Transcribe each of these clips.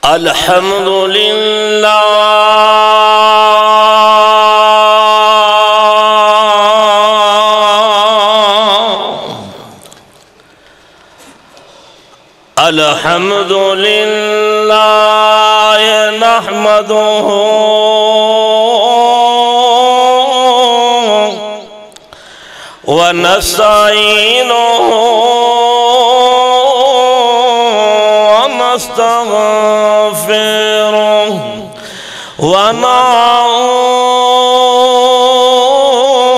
الحمد للہ الحمد للہ نحمده ونستعینه ونستغفره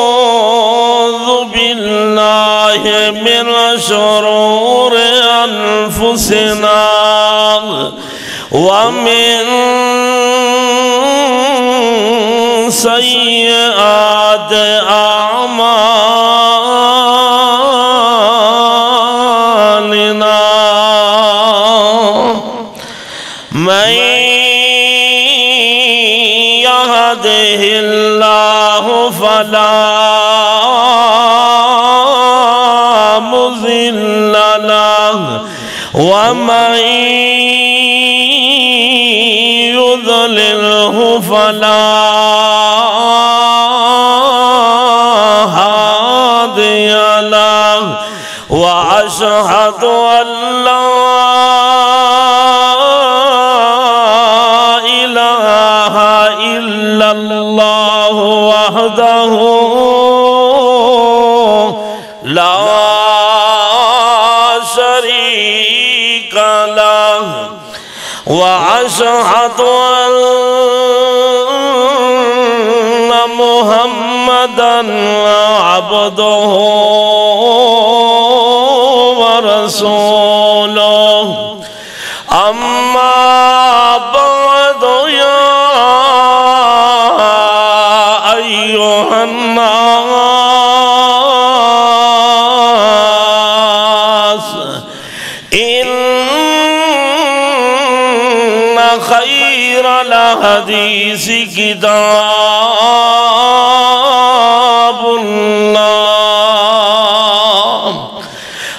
ونعوذ بالله من شرور أنفسنا ومن سيئات أعمالنا من يهده الله فلا مضل له ومن يضلله فلا هادي له وأشهد أن لا إله إلا الله وحده لا شريك له وأشهد أن محمدًا عبده ورسوله أما بعد يا أيها الناس إن خير الحديث كتاب الله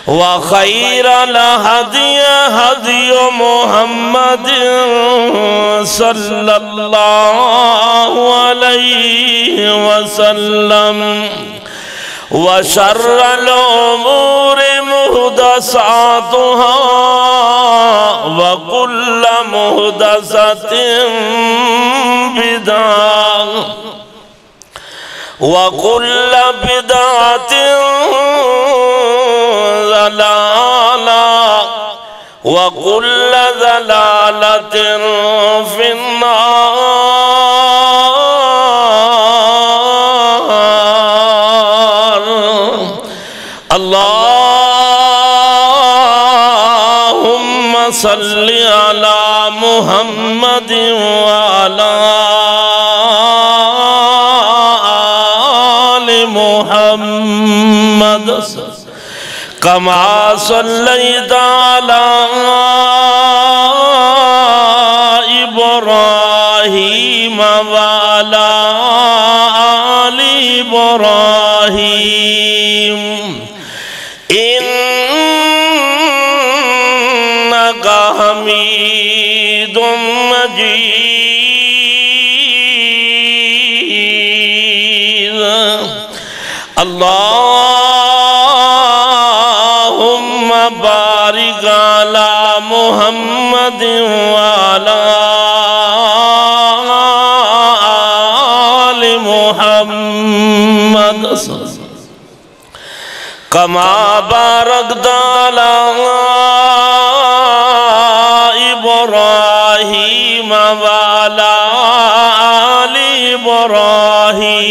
وخير الهدي هدي محمد صلى الله عليه وسلم وشر الأمور محدثاتها وكل محدثة بدعة وكل بدعة ضلالة وكل ضلالة في النار اللهم صل على محمد وعلى آل محمد كما صليت على إبراهيم وعلى آل إبراهيم إنك حميد مجيد اللهم بارك على محمد وعلى آل محمد كما باركت على إبراهيم وعلى آل إبراهيم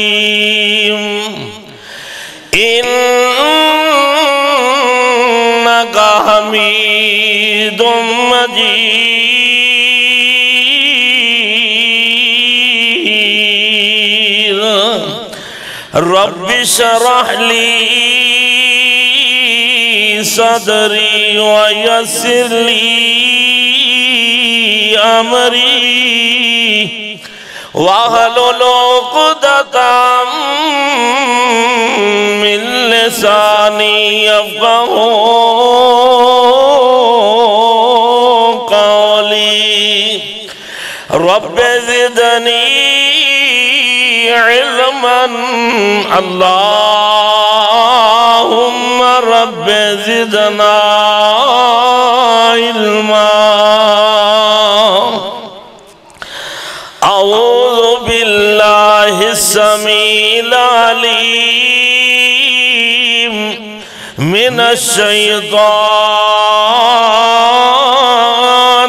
إنك حميد مجيد رب اشرح لي صدري ويسر لي أمري واحلل عقدة من لساني يفقهوا قولي رب زدنی علما اللہم رب زدنا علما اعوذ باللہ السمیع العلیم من الشیطان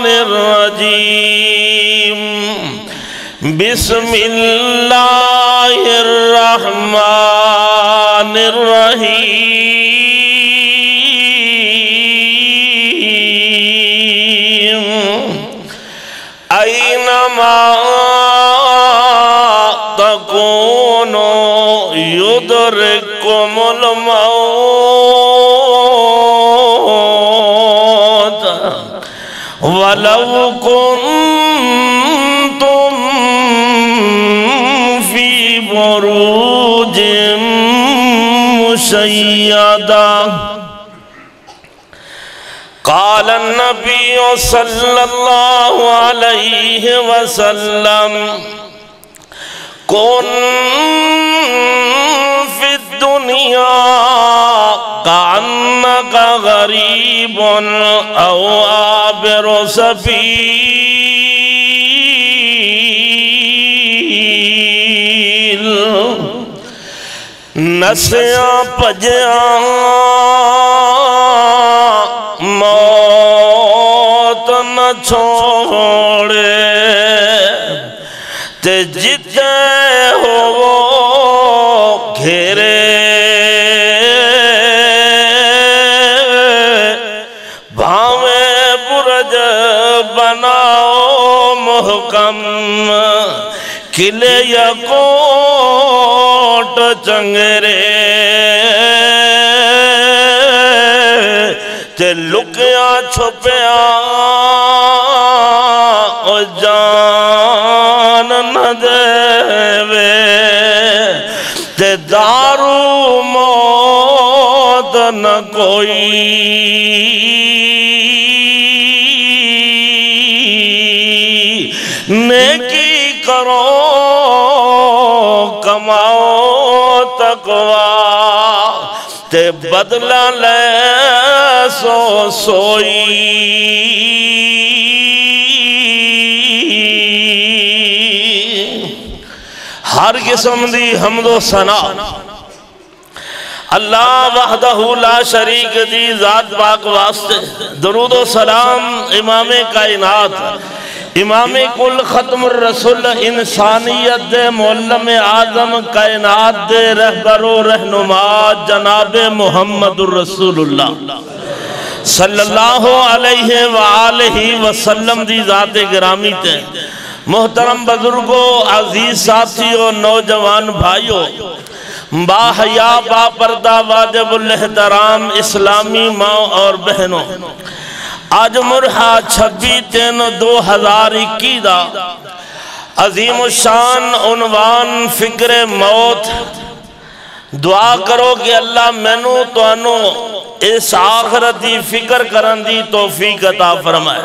الرجیم بسم اللہ الرحمن الرحیم اینما تکونوا یدرککم الموت ولو کنتم فی بروج مشیدہ قال النبی صلی اللہ علیہ وسلم کن فی الدنیا کأنک غریب او عابر سبیل نسیاں پجیاں موت نہ چھوڑے تے جتے ہو وہ گھیرے بھاویں برج بناؤ محکم قلعے یا کوٹ چنگرے تے لکیاں چھپیاں او جان نہ دے تے دارو موت نہ کوئی نیکی کرو کماؤ تقوی تے بدلہ لے سو سوئی ہر قسم دی حمد و ثنا اللہ وحدہ لا شریک دی ذات پاک واسطے درود و سلام امام کائنات امام کل ختم الرسول انسانیت دے معلم اعظم کائنات دے رہبر و رہنما جناب محمد الرسول اللہ صلی اللہ علیہ وآلہ وسلم دی ذات گرامی تے محترم بزرگوں عزیز ساتھیوں نوجوان بھائیوں با حیا با پردہ واجب الاحترام اسلامی ماں اور بہنوں آج مرحا 26/3/2021 دا عظیم الشان عنوان فکر موت دعا کرو کہ اللہ مینو توانو اس آخرت دی فکر کرن دی توفیق عطا فرمائے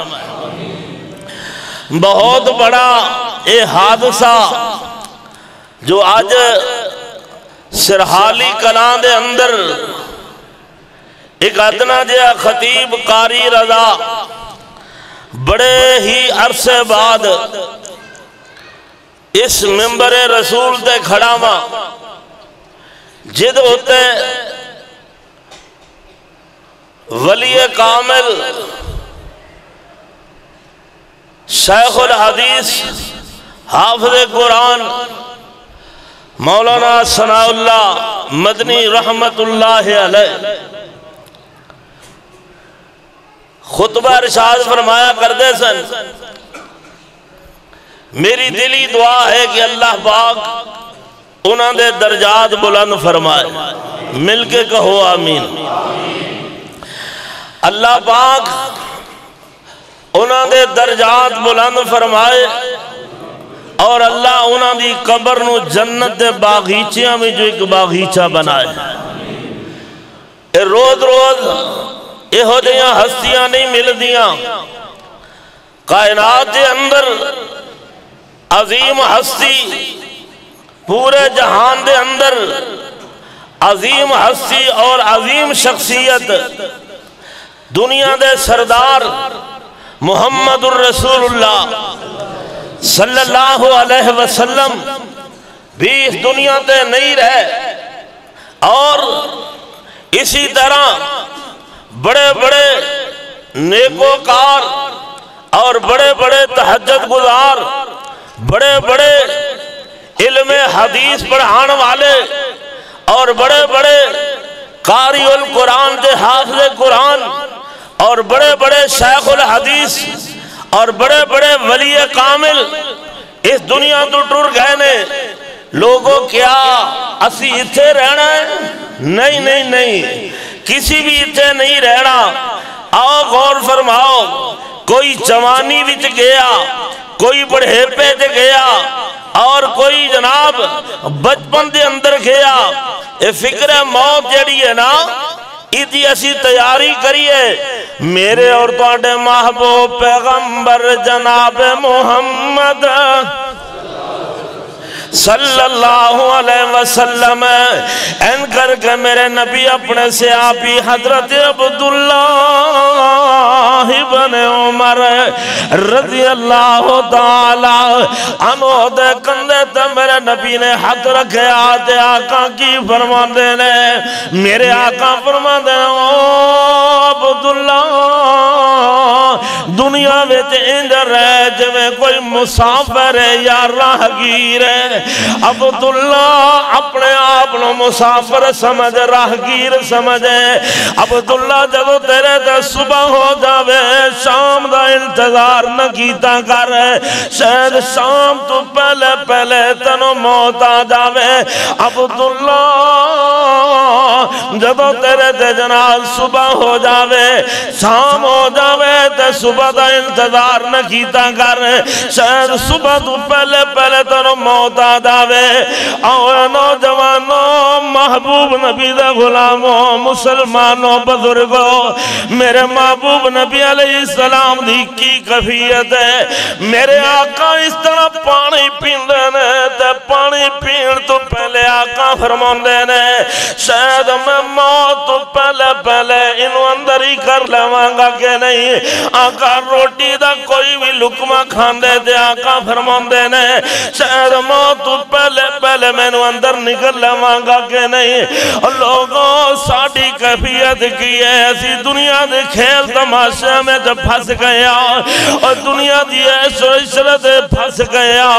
بہت بڑا اے حادثہ جو آج سرحالی کلان دے اندر ایک ادنا جیا خطیب قاری رضا بڑے ہی عرصے بعد اس منبر رسول تے کھڑا ماں جد ہوتے ولی کامل شیخ الحدیث حافظ قرآن مولانا ثناء اللہ مدنی رحمت اللہ علیہ خطبہ ارشاد فرمایا کردے سن میری دلی دعا ہے کہ اللہ پاک انہاں دے درجات بلند فرمائے مل کے کہو آمین اللہ پاک انہاں دے درجات بلند فرمائے اور اللہ انہاں دی قبر نو جنت دے باغیچیاں میں جو ایک باغیچہ بنائے روز روز یہ ہو دیاں ہستیاں نہیں مل دیاں کائنات دے اندر عظیم ہستی پورے جہان دے اندر، عظیم ہستی اور عظیم شخصیت دنیا دے سردار محمد الرسول اللہ صلی اللہ علیہ وسلم بھی اس دنیا تے نہیں رہے، اور اسی طرح بڑے بڑے نیکوکار اور بڑے بڑے تہجد گزار، بڑے بڑے علم حدیث پڑھان والے اور بڑے بڑے قاری القرآن دے حافظ قرآن اور بڑے بڑے شیخ الحدیث اور بڑے بڑے ولی کامل اس دنیا تو ٹر گئے نے۔ لوگوں کیا اسی اتھے رہنا ہے؟ نہیں نہیں نہیں، کسی بھی اتھے نہیں رہنا۔ آؤ غور فرماؤ، کوئی جوانی وچ گیا، کوئی بڑھیپے تے گیا، اور کوئی جناب بچپن دے اندر گیا۔ اے فکر موت جڑی ہے نا، ایدی اسی تیاری کریے۔ میرے اور تواڈے محبوب پیغمبر جناب محمد صلی اللہ علیہ وسلم این کر کے میرے نبی اپنے سے آپی حضرت عبداللہ بن عمر رضی اللہ تعالی عنہ دے کندے تے میرے نبی نے ہاتھ رکھے آتے آقا کی فرماندے نے، میرے آقا فرماندے او عبداللہ دنیا میں انجر ہے جویں کوئی مسافر ہے یا راہگیر ہے۔ عبداللہ اپنے آپ نو مسافر سمجھ، راہگیر سمجھے۔ عبداللہ جب تیرے تے صبح ہو جاوے شام دا انتظار نہ کیتا کر، شاید شام تو پہلے پہلے تنو موت آ جاوے۔ عبداللہ جب تیرے تے جناب صبح ہو جاوے شام ہو جاوے تے صبح دا انتظار نہ کیتا کر، شاید صبح تو پہلے پہلے تنو موت آ جاوے۔ اور نوجوانوں، محبوب نبی دے غلاموں، مسلمانوں، بزرگوں، میرے محبوب نبی علیہ السلام دی کی کیفیت ہے۔ میرے آقا اس طرح پانی پیندے نے تے پانی پین تو پہلے آقا فرماندے نے، شاید میں موت تو پہلے پہلے انہوں اندر ہی کر لواں گا کہ نہیں۔ آقا روٹی دا کوئی بھی لقمہ کھاندے تے آقا فرماندے نے، شاید موت تو پہلے پہلے میں انہوں اندر نکل لواں گا کہ نہیں۔ اور لوگوں ساڑھی کیفیت کی ہے، اسی دنیا دے کھیل تماشے میں جب پھنس گیا، اور دنیا دی عیش و عشرت پھنس گیا،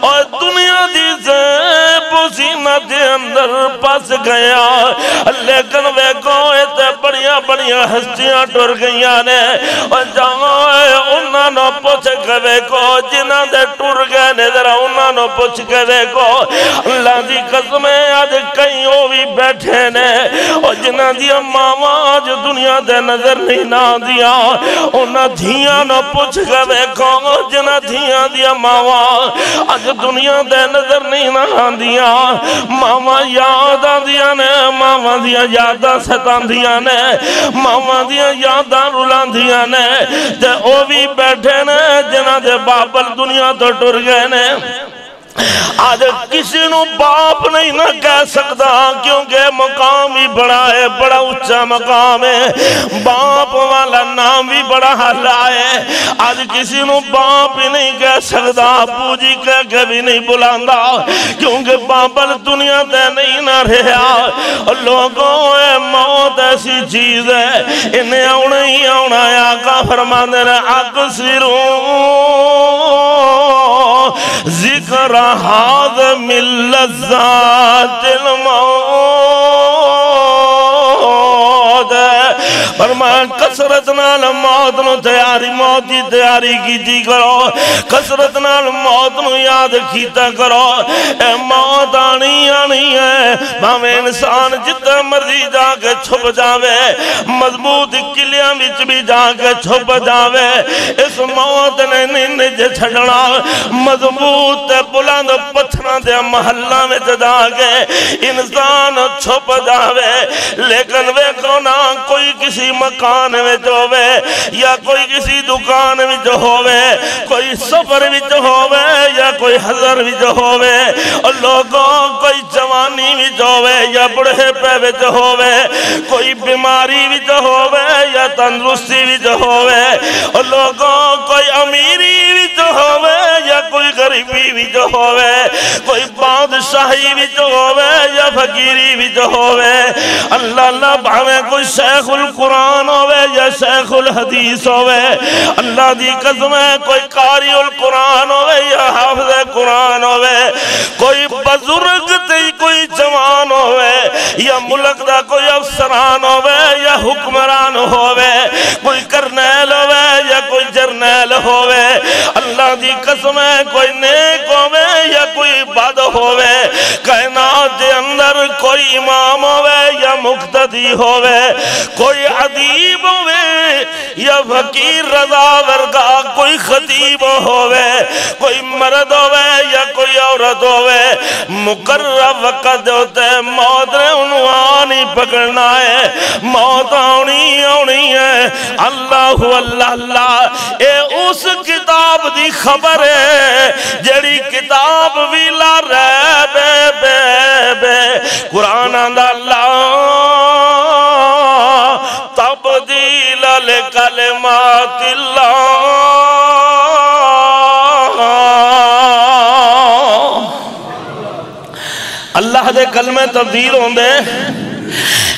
اور دنیا دی زیب و زینت دے اندر پھنس گیا۔ لیکن وہ کوئے تے بڑیاں بڑیاں ہستیاں ٹر گئیاں نے، اور جہاں انہاں نو پوچھ گئے کو جنہاں دے ٹر گئے نے، ذرا انہاں نو پوچھ گئے کو اللہ دی قسمیں آج کہیں وہ بھی بیٹھے نے، اور جنہاں دیا ماما آج دنیا دے نظر نہیں نہ دیا، انہاں دھیاں نو پوچھ گئے کو جنہاں دھیاں دیا ماما آج دنیا دے نظر نہیں نہ دیا۔ ماما یاداں دیا نے، ماما دیا یاداں ستان دیا نے، ماما دیا یاداں رولان دیا نے، تے او بھی بیٹھے نے جنہاں دے بابل دنیا تو ٹر گئے نے۔ آج کسی نو باپ نہیں نہ کہہ سکتا، کیونکہ مقام ہی بڑا ہے، بڑا اچھا مقام ہے، باپ والا نام بھی بڑا حالا ہے۔ آج کسی نو باپ ہی نہیں کہہ سکتا، ابو جی کہہ کے بھی نہیں بلاندہ، کیونکہ بابل دنیا تے نہیں نہ رہا۔ اور لوگوں موت ایسی چیز ہے، انہیں آنا ہی آنا ہے۔ آقا فرمانے نے اکثروں ذکر حاضم اللذات الموت، فرمایا کثرت نال موت نو تیاری، موت کی تیاری کیتی کرو، کثرت نال موت نو یاد کیتا کرو۔ اے موت آنی آنی ہے، بھاویں انسان جتنا مرضی جا کے چھپ جاوے، مضبوط قلعیاں وچ بھی جا کے چھپ جاوے، اس موت نے نہیں چھڑنا، مضبوط بلند پتھراں دے محلہ میں جا کے انسان چھپ جاوے۔ لیکن ویکھو نا کوئی کسی مکان وچ ہووے یا کوئی کسی دکان وچ ہووے کوئی سفر وچ ہووے یا کوئی حضر وچ ہووے اور لوگوں کوئی جوانی وچ ہووے یا بڑھے پے وچ ہووے کوئی بیماری وچ ہووے یا تندرستی وچ ہووے اور لوگوں کوئی امیری وچ ہووے یا کوئی غریبی وچ ہووے کوئی بادشاہی وچ ہووے یا فقیری وچ ہووے اللہ اللہ بھاویں کوئی شیخ القرآن ہووے یا شیخ الحدیث ہووے اللہ دی قسم ہے کوئی قاری القرآن ہووے یا حافظ قرآن ہووے کوئی بزرگ تے کوئی جوان ہووے یا ملک دا کوئی افسران ہووے یا حکمران ہووے کوئی کرنیل ہووے یا کوئی جرنیل ہووے اللہ دی قسم ہے کوئی نیک ہووے یا کوئی بد ہووے کائنات دے اندر کوئی امام ہووے یا مقتدی ہووے کوئی ادیب ہووے یا فقیر رضا ورگا کوئی خطیب ہووے کوئی مرد ہووے یا کوئی عورت ہووے مقرر وقت ہوتے موت نے عنوان ہی پکڑنا ہے موت آنی آنی ہے اللہ اللہ اللہ اے اس کتاب دی خبر ہے جڑی کتاب ویلا رہ بے قرآن آندہ اللہ تبدیل لکلمات اللہ اللہ دے کلمے تبدیل ہوندے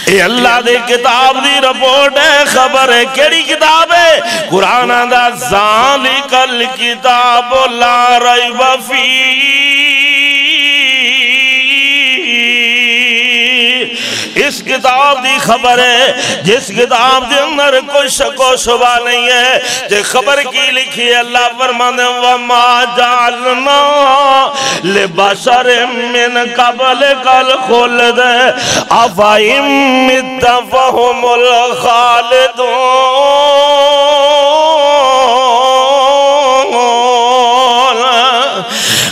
اے اللہ دے کتاب دی رپورٹ ہے خبر ہے کیڑی کتاب ہے قرآن دا ذالک الکتاب لا ریب فیہ اس کتاب دی خبر ہے جس کتاب دے اندر کوئی شک و شبہ نہیں ہے جو خبر کی لکھی ہے اللہ فرمانے وَمَا جَعَلْنَا لِبَشَرٍ مِّن قَبْلِكَ الْخُلْدَ أَفَإِن مِّتَّ فَهُمُ الْخَالِدُونَ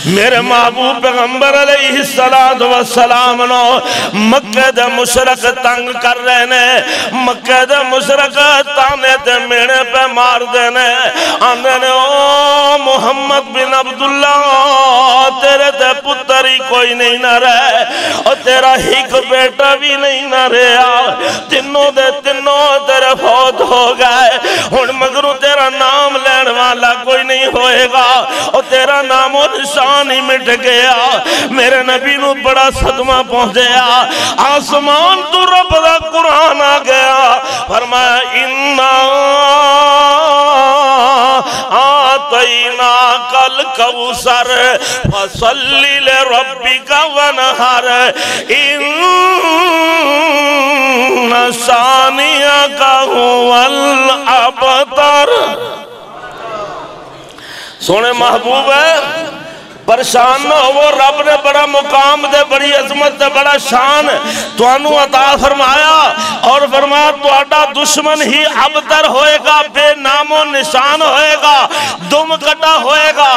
میرے محبوب پیغمبر علیہ السلام نو مکہ دے مشرق تنگ کر رہنے مکہ دے مشرق تانے تے مینے پہ مار دینے آنے او محمد بن عبداللہ تیرے تے پتر ہی کوئی نہیں نہ رہے اور تیرا ہیک بیٹا بھی نہیں نہ رہا تنوں دے تنوں تیرے فوت ہو گئے ہن مگروں تیرا نام لین والا کوئی نہیں ہوئے گا اور تیرا نام و نشان ہی مٹ گیا میرے نبی نو بڑا صدمہ پہنچ گیا آسمان تو رب دا قرآن آ گیا فرمایا اِنَّا آتَيْنَاكَ الْكَوْثَرَ فَصَلِّ لِرَبِّكَ وَانْحَرْ إِنَّ شَانِئَكَ هُوَ الْأَبْتَرُ سونے محبوب ہے پریشان نہ ہو رب نے بڑا مقام دے بڑی عظمت دے بڑا شان توانو عطا فرمایا اور فرمایا توڑا دشمن ہی ابتر ہوئے گا بے نام و نشان ہوئے گا دم کٹا ہوئے گا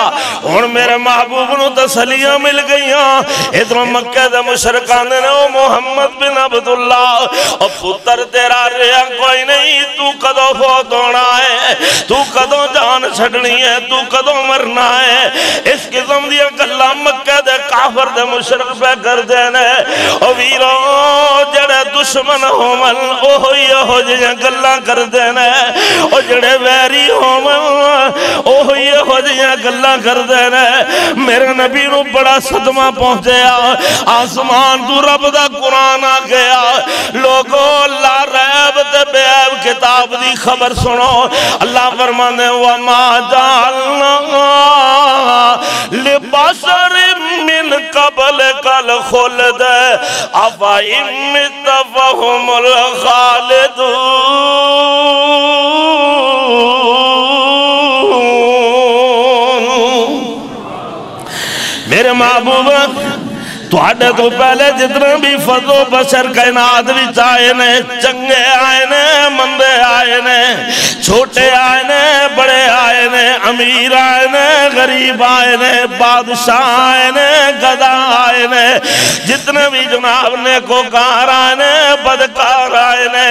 اور میرے محبوب نو تسلیاں مل گئیاں ادھر مکہ دے مشرکان نے او محمد بن عبداللہ اور پتر تیرا رہا کوئی نہیں تو کدو فوت ہونا ہے تو کدو جان چھڑنی ہے تو کدو مرنا ہے اس قسم دی گلہ مکہ دے کافر دے مشرک پہ کر دینے او ویرو جڑے دشمن ہومن اوہی ہو جیاں گلہ کر دینے او جڑے ویری ہومن اوہی ہو جیاں گلہ کر دینے میرے نبی نو بڑا صدمہ پہنچیا آسمان تو رب دا قرآن آ گیا لوگو لا ریب تے بے عیب کتاب دی خبر سنو اللہ فرمانے وَمَا جَعَلْنَا لِبَشَرٍ مِّن قَبْلِكَ الْخُلْدَ أَفَإِن مِّتَّ فَهُمُ الْخَالِدُونَ میرے محبوب تو آڈے تو پہلے جتنے بھی فضل و بشر کائنات بھی چاہے نے چنگے آئے نے مندے آئے نے چھوٹے آئے نے بڑے آئے نے امیر آئے نے غریب آئے نے بادشاہ آئے نے گدا آئے نے جتنے بھی جناب نے کوکار آئے نے بدکار آئے نے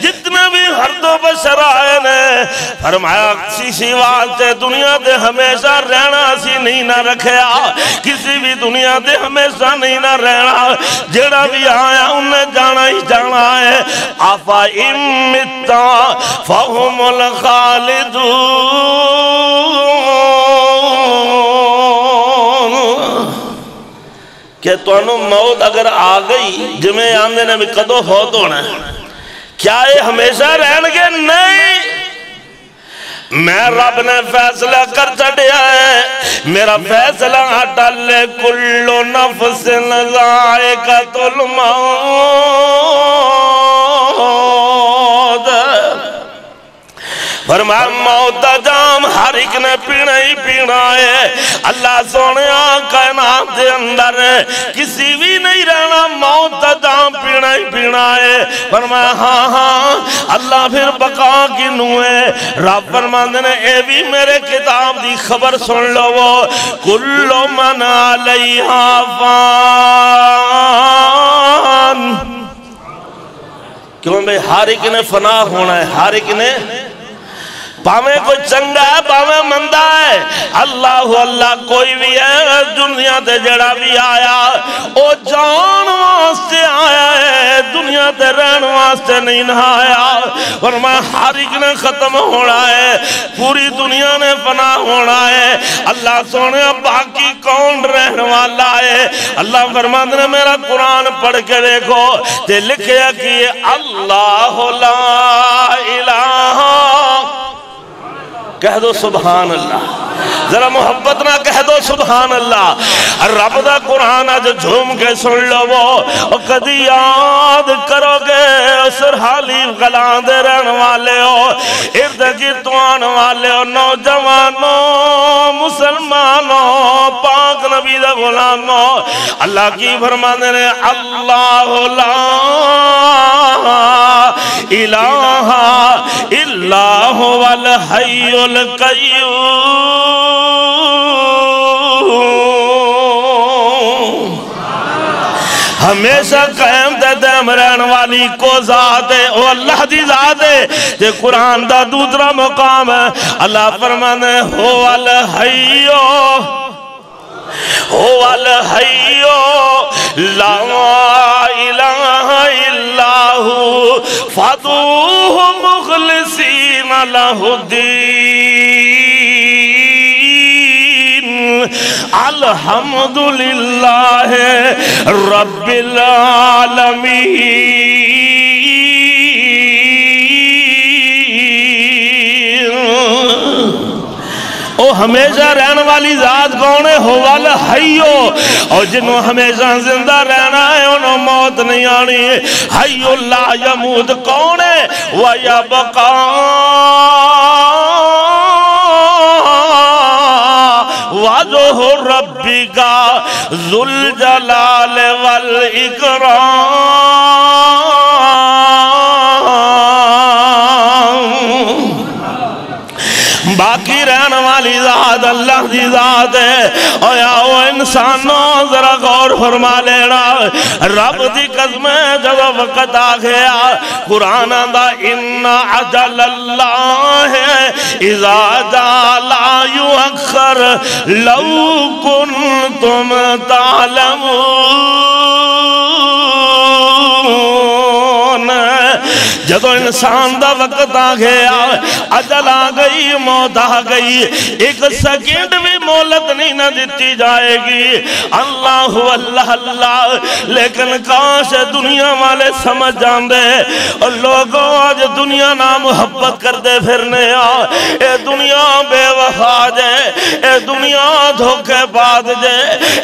جتنے بھی ہر دو بشر آئے نے فرمایا کسی واسطے دنیا دے ہمیشہ رہنا سی نہیں نہ رکھیا کسی بھی دنیا دے ہمیشہ نہیں نہ رہنا جڑا بھی آیا انہیں جانا ہی جانا ہے آفا امتا فہم الخالدون کہ تونوں موت اگر آ گئی جمیں آندے نے بھی قدو فوت ہونا ہے کیا یہ ہمیشہ رہن گے نہیں میں رب نے فیصلہ کر چڑھیا ہے میرا فیصلہ ڈالے کل نفس ذائقۃ الموت فرمایا موت دا جام ہر ایک نے پینا ہی پینا ہے اللہ سونے کائنات دے اندر کسی بھی نہیں رہنا موت دا جام پینا ہی پینا ہے فرمایا ہاں ہاں اللہ پھر بقا کی نوے رب فرماندے نے اے بھی میرے کتاب دی خبر سن لو وہ کل من علیہا فان کیوں میں ہر ایک نے فنا ہونا ہے ہر ایک نے پاویں کوئی چنگا ہے پاویں مندہ ہے اللہ اللہ کوئی بھی ہے دنیا تے جڑا بھی آیا او جان واسطے آیا ہے دنیا تے رہن واسطے نہیں نہ آیا فرمایا ہر ایک نے ختم ہونا ہے پوری دنیا نے فنا ہونا ہے اللہ سونے باقی کون رہن والا ہے اللہ فرماتے نے میرا قرآن پڑھ کے دیکھو تے لکھیا کہ اللہ لا الہ کہہ دو سبحان اللہ ذرا محبت نہ کہہ دو سبحان اللہ رب دا قرآن آج جھوم کے سن لو وہ کدی یاد کرو گے سرحالی غلان دے رہن والے ہو ارد گردوان والے ہو نوجوانوں مسلمانوں پاک نبی دا غلاموں اللہ کی فرمانے نے اللہ لا الہ الا هو الحی القیوم ہمیشہ قائم تے دائم رہن والی کو ذات ہے او اللہ دی ذات ہے تے قرآن دا دوسرا مقام ہے اللہ فرمانے هو الحی هو الحی لا الہ الا هو فادعوہ مخلصین لہ الدین الحمدللہ رب العالمین او ہمیشہ رہن والی ذات کون ہے ہو الحیو اور جنہوں ہمیشہ زندہ رہنا ہے انہوں موت نہیں آنی ہے حی اللہ یمود کون ہے وَيَبْقَى وَجْهُ رَبِّكَ ذُو الْجَلَالِ وَالْإِكْرَامِ باقی رہن والی ذات اللہ دی ذات ہے اور یا وہ انسانوں ذرا غور فرما لینا رب دی قسم ہے جب وقت آ گیا قرآن دا ان عجل اللہ اذا جالا یؤخر لو کنتم تعلمون جدو انسان دا وقت آ گیا اجل آ گئی موت آ گئی ایک سیکنڈ بھی مولت نہیں نہ دیتی جائے گی اللہ اللہ اللہ لیکن کاش دنیا والے سمجھ جان دے اور لوگوں آج دنیا نہ محبت کر دے پھرنے اے دنیا بے وفا جے اے دنیا دھوکے بعد جے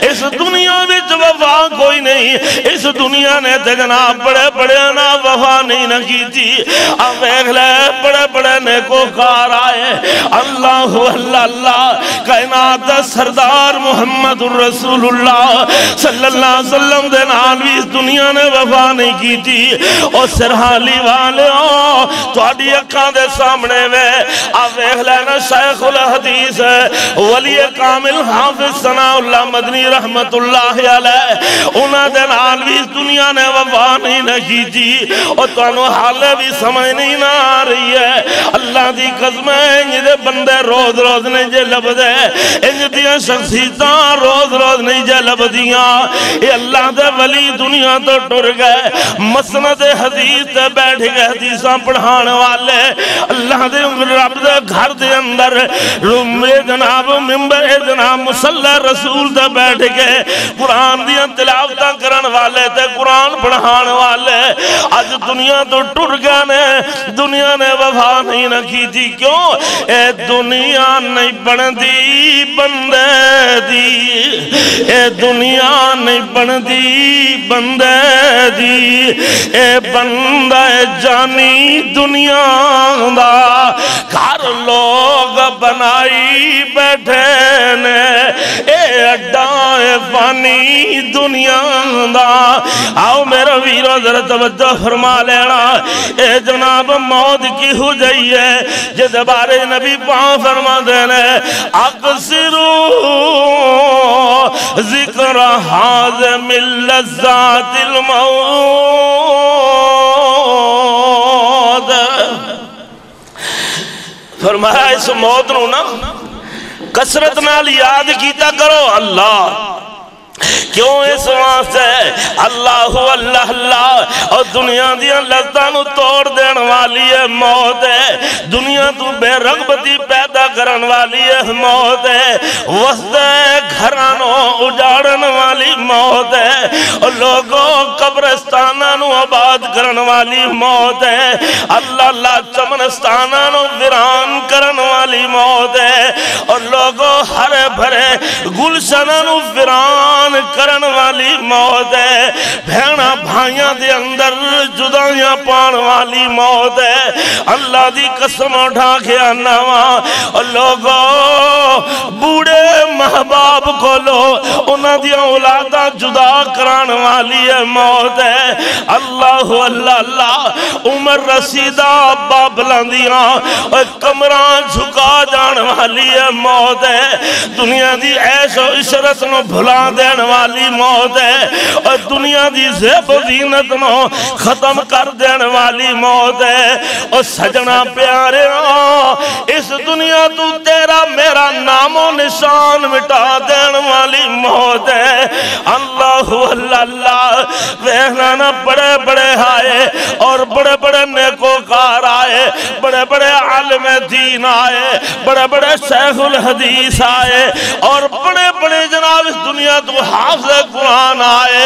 اس دنیا وچ وفا کوئی نہیں اس دنیا نے تے جناب بڑے بڑے نہ وفا نہیں نہ کی تھی اب ایک لے بڑے بڑے نیکو نیکوکار آئے اللہ اللہ اللہ کائنات سردار محمد الرسول اللہ صلی اللہ علیہ وسلم دے نال بھی اس دنیا نے وفا نہیں کی تھی اور سرحالی والے تو اڈی اکھاں دے سامنے میں آپ دیکھ لینا شیخ الحدیث ولی کامل حافظ ثناء اللہ مدنی رحمت اللہ علیہ انہاں دے نال بھی اس دنیا نے وفا نہیں کی تھی اور تو انہوں حالے بھی سمجھ نہیں نہ آ رہی ہے اللہ دی قسم ہے انج دے بندے روز روز نہیں جے لب دے انج دیاں شخصیتاں روز روز نہیں جے لب دیاں اے اللہ دے ولی دنیا تو ٹر گئے مسند حدیث تے بیٹھ گئے حدیثاں پڑھان والے اللہ دے رب دے گھر دے اندر جناب ممبر جناب مصلی رسول تے بیٹھ گئے قرآن دیاں تلاوتاں کرن والے تے قرآن پڑھان والے آج دنیا تو ٹر گئے نے دنیا نے وفا نہیں نہ کی تھی کیوں اے دنیا نہیں بندی بندے دی اے دنیا نہیں بندی بندے دی اے بندہ جانی دنیا دا گھر لوگ بنائی بیٹھے نے اے اڈا اے فانی دنیا دا آؤ میرا ویرو ذرا توجہ فرما لینا اے جناب موت کی ہو جائی ہے جد بارے نبی پاک فرما دینے اقصرو ذکر حازم اللذات الموت فرمایا اس موت نو نا کسرت نال یاد کیتا کرو اللہ کیوں اس واسطے اللہ اللہ اللہ اور دنیا دیاں لذتاں توڑ دین والی ہے موت ہے دنیا تو بے رغبتی پیدا کرن والی ہے موت ہے وسط گھرانوں اجاڑن والی موت ہے اور لوگوں قبرستانوں آباد کرن والی موت ہے اللہ اللہ چمنستانوں ویران کرن والی موت ہے اور لوگوں ہرے بھرے گلشنوں ویران کرن والی موت ہے بھینا بھائیاں دے اندر جدائیاں پان والی موت ہے اللہ دی قسم اٹھا کے آناوا اور لوگوں بوڑے محباب کو لو انہاں دیاں اولاداں جدا کران والی ہے موت ہے اللہ اللہ اللہ عمر رسیدہ بابلاندیاں اور کمران جھکا جان والی ہے موت ہے دنیا دی عیش و عشرت نو بھلا دین والی موت ہے اور دنیا دی زیب و زینت نو ختم کر دین والی موت ہے اور سجنا پیارے اس دنیا تو تیرا میرا نام و نشان مٹا دین والی موت ہے اللہ اللہ اللہ وہنانا بڑے بڑے آئے اور بڑے بڑے نیکوکار آئے بڑے بڑے عالم دین آئے بڑے بڑے شیخ الحدیث آئے اور بڑے بڑے جناب اس دنیا تو حافظ قرآن آئے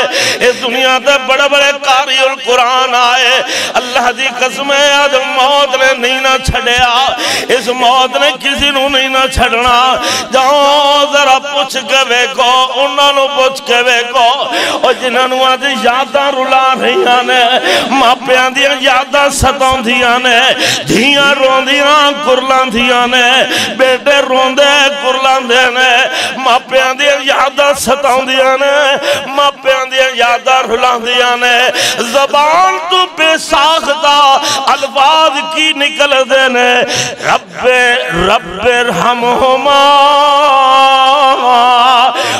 اس دنیا تے بڑے بڑے قاری القرآن آئے اللہ دی قسم ہے آج موت نے نہیں نہ چھڑیا اس موت نے کسی نو نہیں نہ چھڑنا جاؤ ذرا پوچھ کے بیکو انہوں نے پوچھ کے بیکو اور جنہوں نے آج یاداں رلا رہی آنے ماپیاں دیاں یاداں ستاں دیاں نے دھیاں رون دیاں کرلان دیاں نے بیٹے رون دے کرلان دے نے ماپیاں دیاں یاداں ستاں دیاں نے ماپیاں دیاں یاداں رلان دیاں نے زبان تو بے ساختہ الفاظ کی نکل دینے رب رحمہما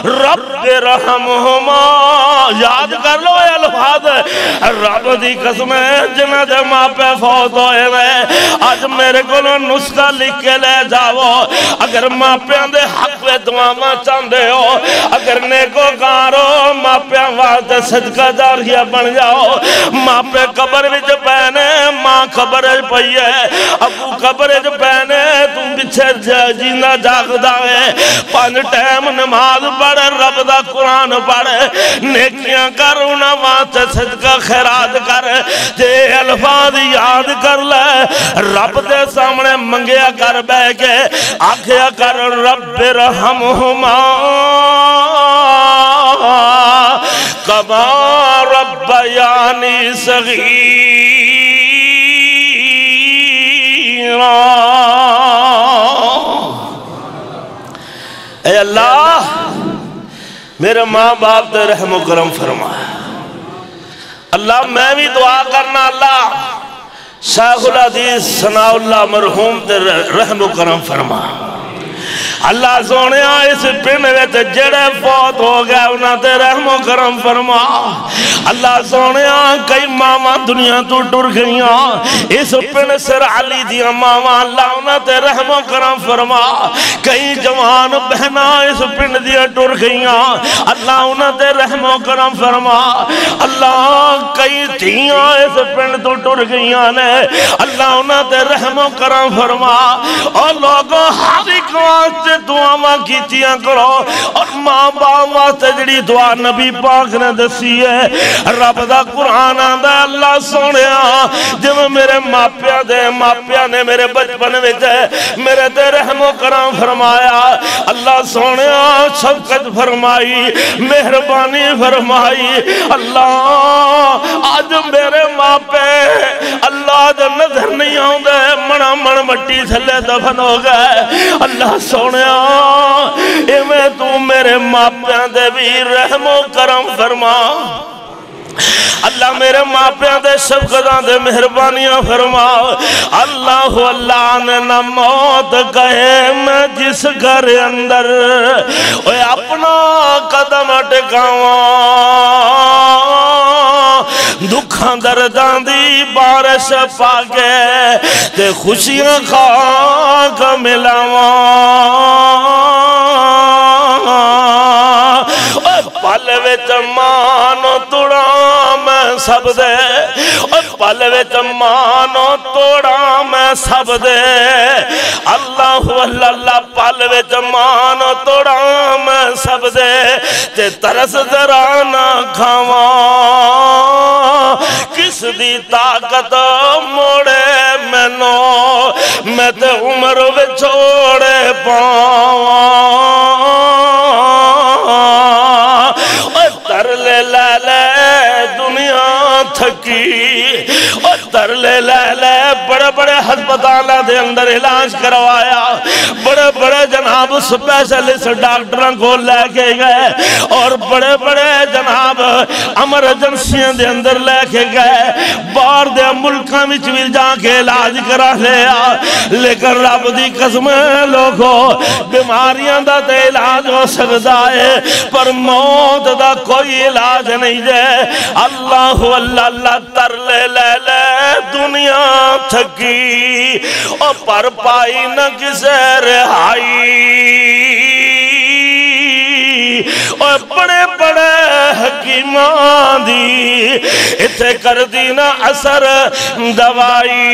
رب رحمہما یاد کر لو اے الفاظ رب دی قسم ہے جنہ دے ماں پہ فوت ہوئے میں آج میرے کو نسخہ لکھ کے لے جاؤ اگر ماں پہ اندے حق پہ دعاواں چاندے ہو اگر نیکو کارو ماں پہ واسطے صدقہ جاریہ بن جاؤ ماں پہ قبر وچ پہنے ماں قبر پئی ہے ابو قبر وچ پہنے تم پچھے جینا جاگدا ہے 5 ٹائم نماز پڑھ رب دا قرآن پڑھ نیکیاں کر انہاں واسطے صدقہ خیرات کر جے الفاظ یاد کر لے رب دے سامنے منگیا کر بے کے آکھیا کر رب رحمہما کما ربیانی صغیرا اے اللہ میرے ماں باپ تے رحم و کرم فرما اللہ میں بھی دعا کرنا اللہ شیخ الحدیث ثناء اللہ مرحوم تے رحم و کرم فرما اللہ سونے اس پنڈ وچ جڑے فوت ہو گئے انہاں تے رحم و کرم فرما اللہ سونے کئی ماما دنیا تو ٹر گئیاں اس پنڈ سر علی دیا ماما اللہ انہاں تے رحم و کرم فرما کئی جوان بہنا اس پنڈ دیا ٹر گئیاں اللہ انہاں تے رحم و کرم فرما اللہ کئی تھیاں اس پنڈ تو ٹر گئیاں نے اللہ انہاں تے رحم و کرم فرما اور لوگوں حاضر واسطے دعاواں کیتیاں کرو اور ماں باپ واسطے جڑی دعا نبی پاک نے دسی ہے رب دا قرآن آندا اللہ سونیا جب میرے ماپیاں نے میرے بچپن وچ میرے تے رحم و کرم فرمایا اللہ سونیا شفقت فرمائی مہربانی فرمائی اللہ آج میرے ماپے اللہ جو نظر نہیں آؤندے منا من مٹی تھلے دفن ہو گئے اللہ سونیا میں تو میرے ماپیاں دے بھی رحم و کرم فرما اللہ میرے ماپیاں دے شفقتاں دے مہربانیاں فرما اللہ اللہ نے نہ موت کہے میں جس گھر اندر اوے اپنا قدم ٹکاواں دکھاں درداں دی بارش پاکے تے خوشیاں خاک ملاواں پل وچ مانو توڑا میں سب دے پل وچ مانو توڑا میں سب دے اللہ اللہ پل وچ مانو توڑا میں سب دے تے ترس ذرا نہ کھاواں کس دی طاقت موڑے میں نو میں تے عمر وچھوڑے پاواں تر لے دنیا تھکی اور تر لے بڑے بڑے ہسپتالہ دے اندر علاج کروایا بڑے بڑے جناب سپیشلسٹ ڈاکٹراں کو لے کے گئے اور بڑے بڑے جناب ایمرجنسیاں دے اندر لے کے گئے باہر دے ملکاں وچ بھی جا کے علاج کرا لیا لیکن رب دی قسم لوگوں بیماریاں دا تے علاج ہو سکتا ہے پر موت دا کوئی علاج نہیں دے اللہ اللہ تر لے دنیا تھکی اور پر پائی نہ کسے رہائی اور بڑے بڑے حکیمان دی اتھے کر دی نہ اثر دوائی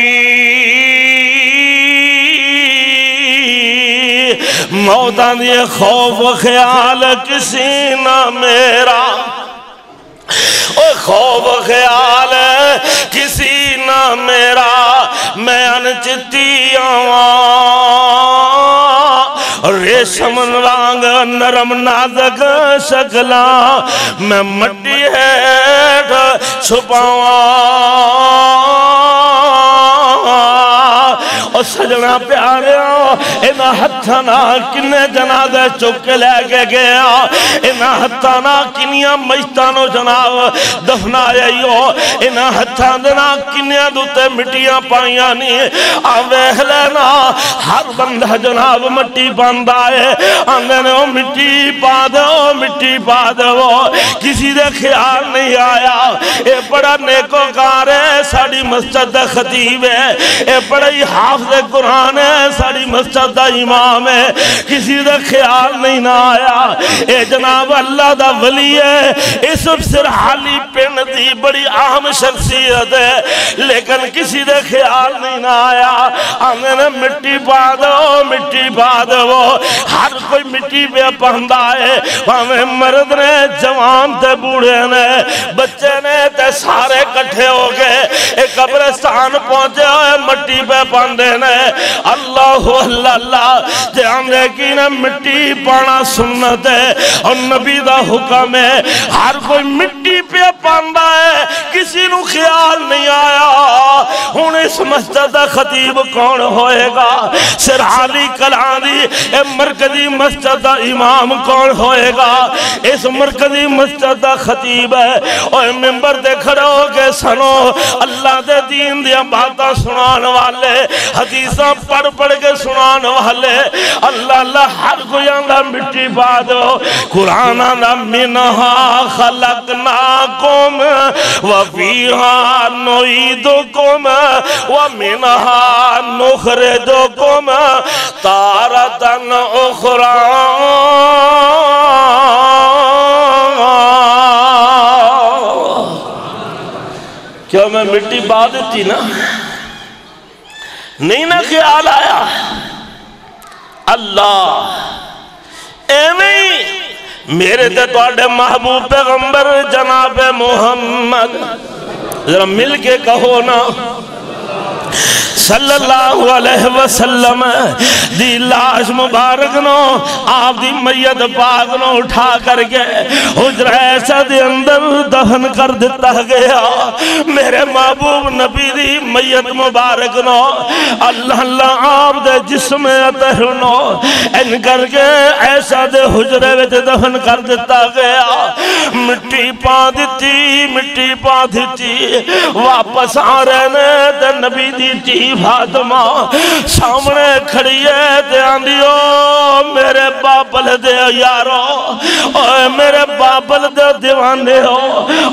موتاں دی خوف و خیال کسی نہ میرا خوف و خیال کسی نہ میرا میں انچتی آواں ریشم رنگ نرم نازک شکلاں میں مٹی ہیٹھ چھپاواں اور سجنا پیاریاں انہاں ہتھانا کنے جنازے چکے لے کے گیا انہاں ہتھانا کنیاں مجتانو جناب دفنایئیو انہاں ہتھانا کنیاں دوتے مٹیاں پائیاں نہیں آویہ لینا ہر بندہ جناب مٹی باندھ آئے آنگنے وہ مٹی پا دو کسی دے خیال نہیں آیا اے بڑا نیکو کار ہے ساڑی مسجد خطیب ہے اے بڑا ہی حافظ قرآن ہے ساڑی مسجد دا امام ہے کسی دے خیال نہیں نہ آیا اے جناب اللہ دا ولی ہے اس سرحالی پنڈ دی بڑی اہم شخصیت ہے لیکن کسی دے خیال نہیں نہ آیا آنگنے مٹی پا دو ہر کوئی مٹی پہ پہندا ہے ہمیں مرد نے جوان تے بوڑھے نے بچے نے تے سارے کٹھے ہو گئے ایک قبرستان پہنچے ہوئے مٹی پہ پہندے نے اللہ اللہ جانے کی نہ مٹی پانا سنت ہے اور نبی دا حکم ہے ہر کوئی مٹی مٹی پہ پاندا ہے کسی نو خیال نہیں آیا ہن اس مسجد دا خطیب کون ہوئے گا سرحالی کلاں دی اے مرکزی مسجد دا امام کون ہوئے گا اس مرکزی مسجد دا خطیب ہے اور ممبر دے کھڑے ہو کے سنو اللہ دے دین دیا باتاں سنان والے حدیثاں پڑھ پڑھ کے سنان والے اللہ اللہ ہر کوئی آندہ مٹی پا دو قرآن آندہ منہا خلقناکم وفیہا نعیدکم ومنہا نخرجکم تارتن اخرى کیا میں مٹی پا دیتی نا نہیں نہ خیال آیا اللہ ایویں میرے تے توڑے محبوب پیغمبر جناب محمد ذرا مل کے کہو نا صلی اللہ علیہ وسلم دی لاش مبارک نو آپ دی میت پاک نو اٹھا کر کے حجرہ ایسا دے اندر دفن کر دیتا گیا میرے محبوب نبی دی میت مبارک نو اللہ اللہ آپ دے جسم اطہر نو ان کر کے ایسا دے حجرے وچ دفن کر دیتا گیا مٹی پا دیتی واپس آ رہنے تے نبی دی ٹی فاطمہ سامنے کھڑی ہے تے آندیو میرے بابل دے یارو اوہ میرے بابل دے دیوانے ہو